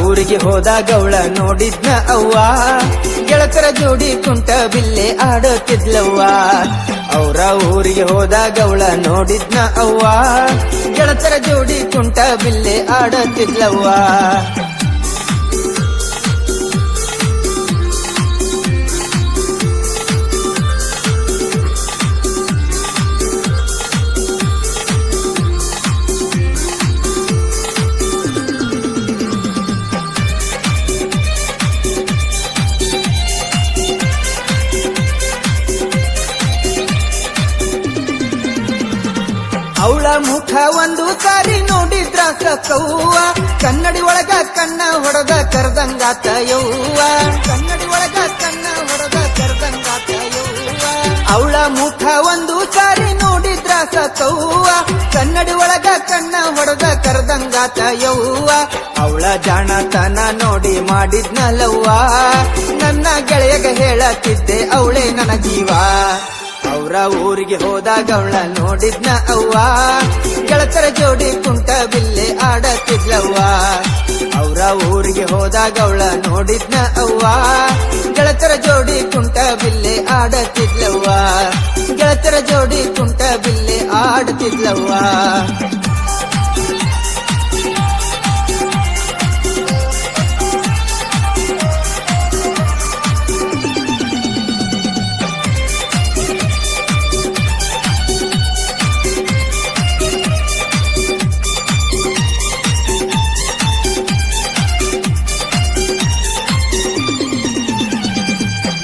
ಊರಿಗೆ ಹೋದಾಗ ಅವಳ ನೋಡಿದ್ನ ಅವ್ವ, ಗೆಳತರ ಜೋಡಿ ಕುಂಟ ಬಿಲ್ಲೆ ಆಡುತ್ತಿದ್ಲವ್ವ. ಅವರ ಊರಿಗೆ ಹೋದಾಗ ಅವಳ ನೋಡಿದ್ನ ಅವ್ವ, ಗೆಳತರ ಜೋಡಿ ಕುಂಟ ಬಿಲ್ಲೆ ಆಡುತ್ತಿದ್ಲವ್ವ. ಅವಳ ಮುಖ ಒಂದು ಸಾರಿ ನೋಡಿದ್ರ ಸಕವ್ವ, ಕನ್ನಡಿ ಒಳಗ ಕಣ್ಣ ಹೊಡೆದ ಕರ್ದಂಗಾತ ಯವ್ವ, ಕನ್ನಡಿ ಒಳಗ ಕಣ್ಣ ಹೊಡೆದ ಕರ್ದಂಗಾತ ಯವ್ವ. ಅವಳ ಮುಖ ಒಂದು ಸಾರಿ ನೋಡಿದ್ರ ಸಕವ್ವ, ಕನ್ನಡಿ ಒಳಗ ಕಣ್ಣ ಹೊಡೆದ ಕರ್ದಂಗಾತ ಯವ್ವ. ಅವಳ ಜಾಣತನ ನೋಡಿ ಮಾಡಿದ್ನಲವ್ವ, ನನ್ನ ಗೆಳೆಯಗ ಹೇಳತ್ತಿದ್ದೆ ಅವಳೇ ನನ್ನ ಜೀವ. ಅವರ ಊರಿಗೆ ಹೋದಾಗ ಅವಳ ನೋಡಿದ್ನ ಅವ್ವ, ಗೆಳತರ ಜೋಡಿ ಕುಂಟ ಬಿಲ್ಲೆ ಆಡತ್ತಿದ್ಲವ್ವ. ಅವರ ಊರಿಗೆ ಹೋದಾಗ ಅವಳ ನೋಡಿದ್ನ ಅವ್ವ, ಗೆಳತರ ಜೋಡಿ ಕುಂಟ ಬಿಲ್ಲೆ ಆಡತ್ತಿದ್ಲವ್ವ, ಗೆಳತರ ಜೋಡಿ ಕುಂಟ ಬಿಲ್ಲೆ ಆಡುತ್ತಿದ್ಲವ್ವ.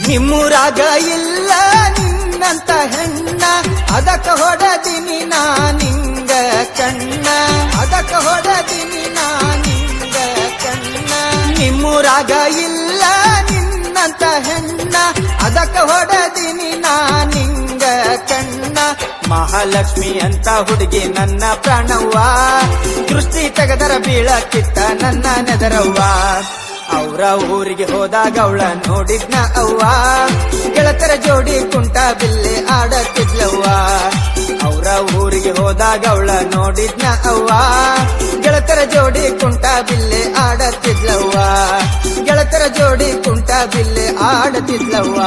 ನಿಮ್ಮೂರಾಗ ಇಲ್ಲ ನಿನ್ನಂತ ಹೆಣ್ಣ, ಅದಕ್ಕ ಹೊಡದಿನಿ ನಾ ನಿಂಗ ಕಣ್ಣ, ಅದಕ್ಕ ಹೊಡದಿನಿ ನಾ ನಿಂಗ ಕಣ್ಣ. ನಿಮ್ಮೂರಾಗ ಇಲ್ಲ ನಿನ್ನಂತ ಹೆಣ್ಣ, ಅದಕ್ಕ ಹೊಡದಿನಿ ನಾ ನಿಂಗ ಕಣ್ಣ. ಮಹಾಲಕ್ಷ್ಮಿ ಅಂತ ಹುಡುಗಿ ನನ್ನ ಪ್ರಾಣವ್ವ, ದೃಷ್ಟಿ ತೆಗೆದರ ಬೀಳಕ್ಕಿತ್ತ ನನ್ನ ನೆದರವ್ವ. ಅವರ ಊರಿಗೆ ಹೋದಾಗ ಅವಳ ನೋಡಿದ್ನ ಅವ್ವ, ಗೆಳತರ ಜೋಡಿ ಕುಂಟ ಬಿಲ್ಲೆ ಆಡತ್ತಿದ್ಲವ್ವ. ಅವರ ಊರಿಗೆ ಹೋದಾಗ ಅವಳ ನೋಡಿದ್ನ ಅವ್ವ, ಗೆಳತರ ಜೋಡಿ ಕುಂಟ ಬಿಲ್ಲೆ ಆಡತ್ತಿದ್ಲವ್ವ, ಗೆಳತರ ಜೋಡಿ ಕುಂಟ ಬಿಲ್ಲೆ ಆಡತ್ತಿದ್ಲವ್ವ.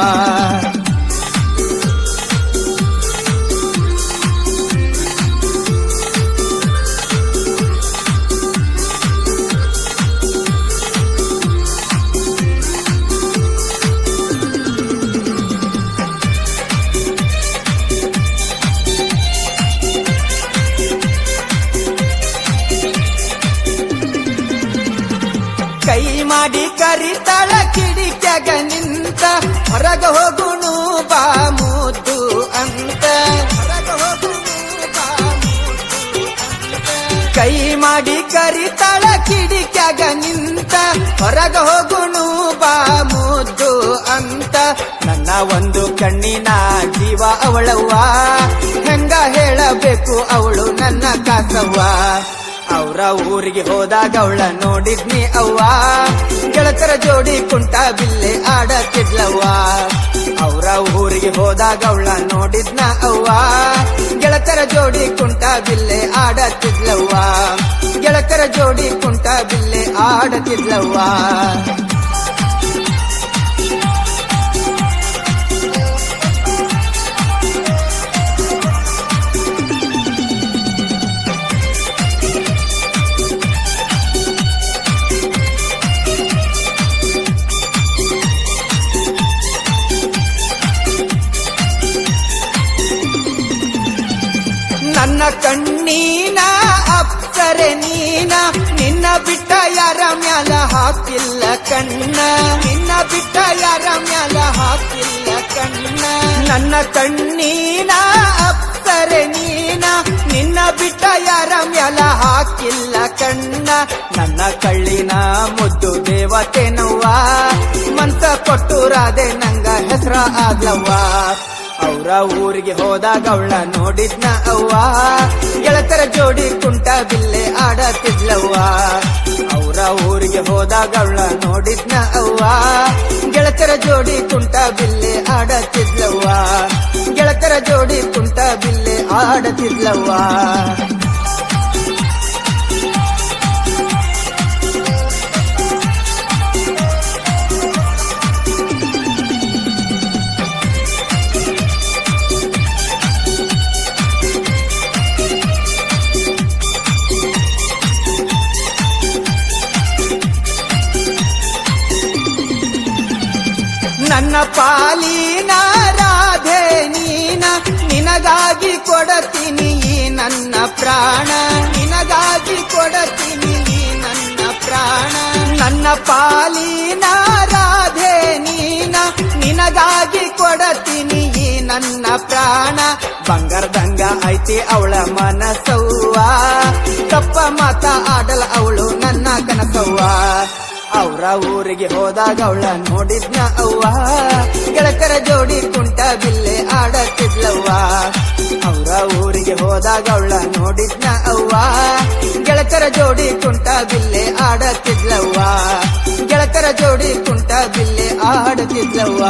ಕೈ ಮಾಡಿ ಕರಿತಾಳ ಕಿಡಿಕ್ಯಾಗ ನಿಂತ, ಹೊರಗ ಹೋಗುಣು ಬಾ ಮುದ್ದು ಅಂತ, ಹೊರಗ ಹೋಗುಣು ಬಾ ಮುದ್ದು ಅಂತ. ಕೈ ಮಾಡಿ ಕರಿತಾಳ ಕಿಡಿಕ್ಯಾಗ ನಿಂತ, ಹೊರಗ ಹೋಗುಣು ಬಾ ಮುದ್ದು ಅಂತ. ನನ್ನ ಒಂದು ಕಣ್ಣಿನ ಜೀವ ಅವಳವ್ವ, ಹೆಂಗ ಹೇಳಬೇಕು ಅವಳು ನನ್ನ ಕಾಸವ್ವ. ಅವರ ಊರಿಗೆ ಹೋದಾಗ ಅವಳ ನೋಡಿದ್ನಿ ಅವ್ವ, ಗೆಳತರ ಜೋಡಿ ಕುಂಟ ಬಿಲ್ಲೆ ಆಡತ್ತಿದ್ಲವ್ವ. ಅವರ ಊರಿಗೆ ಹೋದಾಗ ಅವಳ ನೋಡಿದ್ನ ಅವ್ವ, ಗೆಳತರ ಜೋಡಿ ಕುಂಟ ಬಿಲ್ಲೆ ಆಡತ್ತಿದ್ಲವ್ವ, ಗೆಳತರ ಜೋಡಿ ಕುಂಟ ಬಿಲ್ಲೆ ಆಡತ್ತಿದ್ಲವ್ವ. ನನ್ನ ಕಣ್ಣೀನ ಅಪ್ಸರೆ ನೀನ, ನಿನ್ನ ಬಿಟ್ಟ ಯಾರ ಮ್ಯಾಲ ಹಾಕಿಲ್ಲ ಕಣ್ಣ, ನಿನ್ನ ಬಿಟ್ಟ ಯಾರ ಮ್ಯಾಲ ಹಾಕಿಲ್ಲ ಕಣ್ಣ. ನನ್ನ ಕಣ್ಣೀನ ಅಪ್ಸರೆ ನೀನ, ನಿನ್ನ ಬಿಟ್ಟ ಯಾರ ಮ್ಯಾಲ ಹಾಕಿಲ್ಲ ಕಣ್ಣ. ನನ್ನ ಕಳ್ಳಿನ ಮುದ್ದು ದೇವತೆನವ್ವ, ಮನ್ಸ ಕೊಟ್ಟು ರಾಧೆ ನಂಗ ಹೆಸರ ಆಗ್ಲವ್ವ. ಅವರ ಊರಿಗೆ ಹೋದಾಗ ಅವಳ ನೋಡಿದ್ನ ಅವ್ವ, ಗೆಳತರ ಜೋಡಿ ಕುಂಟ ಬಿಲ್ಲೆ ಆಡತ್ತಿದ್ಲವ್ವ. ಅವರ ಊರಿಗೆ ಹೋದಾಗ ಅವಳ ನೋಡಿದ್ನ ಅವ್ವ, ಗೆಳತರ ಜೋಡಿ ಕುಂಟ ಬಿಲ್ಲೆ ಆಡತ್ತಿದ್ಲವ್ವ, ಗೆಳತರ ಜೋಡಿ ಕುಂಟ ಬಿಲ್ಲೆ ಆಡತ್ತಿದ್ಲವ್ವ. ನನ್ನ ಪಾಲಿನ ರಾಧೆ ನೀನ ನಿನಗಾಗಿ ಕೊಡತೀನಿ ಈ ನನ್ನ ಪ್ರಾಣ ನಿನಗಾಗಿ ಕೊಡತೀನಿ ಈ ನನ್ನ ಪ್ರಾಣ ನನ್ನ ಪಾಲಿನ ರಾಧೆ ನೀನ ನಿನಗಾಗಿ ಕೊಡತೀನಿ ಈ ನನ್ನ ಪ್ರಾಣ ಬಂಗಾರದಂಗ ಐತಿ ಅವಳ ಮನಸವ್ವ ತಪ್ಪ ಮಾತ ಆಡಲ ಅವಳು ನನ್ನ ಕನಸವ್ವ ಅವ್ರ ಊರಿಗೆ ಹೋದಾಗ ಅವಳ ನೋಡಿದ್ನ ಅವ್ವ ಗೆಳಕರ ಜೋಡಿ ಕುಂಟ ಬಿಲ್ಲೆ ಆಡತಿದ್ಲವ್ವ ಅವ್ರ ಊರಿಗೆ ಹೋದಾಗ ಅವಳ ನೋಡಿದ್ನ ಅವ್ವ ಗೆಳಕರ ಜೋಡಿ ಕುಂಟ ಬಿಲ್ಲೆ ಆಡತಿದ್ಲವ್ವ ಗೆಳಕರ ಜೋಡಿ ಕುಂಟ ಬಿಲ್ಲೆ ಆಡತಿದ್ಲವ್ವ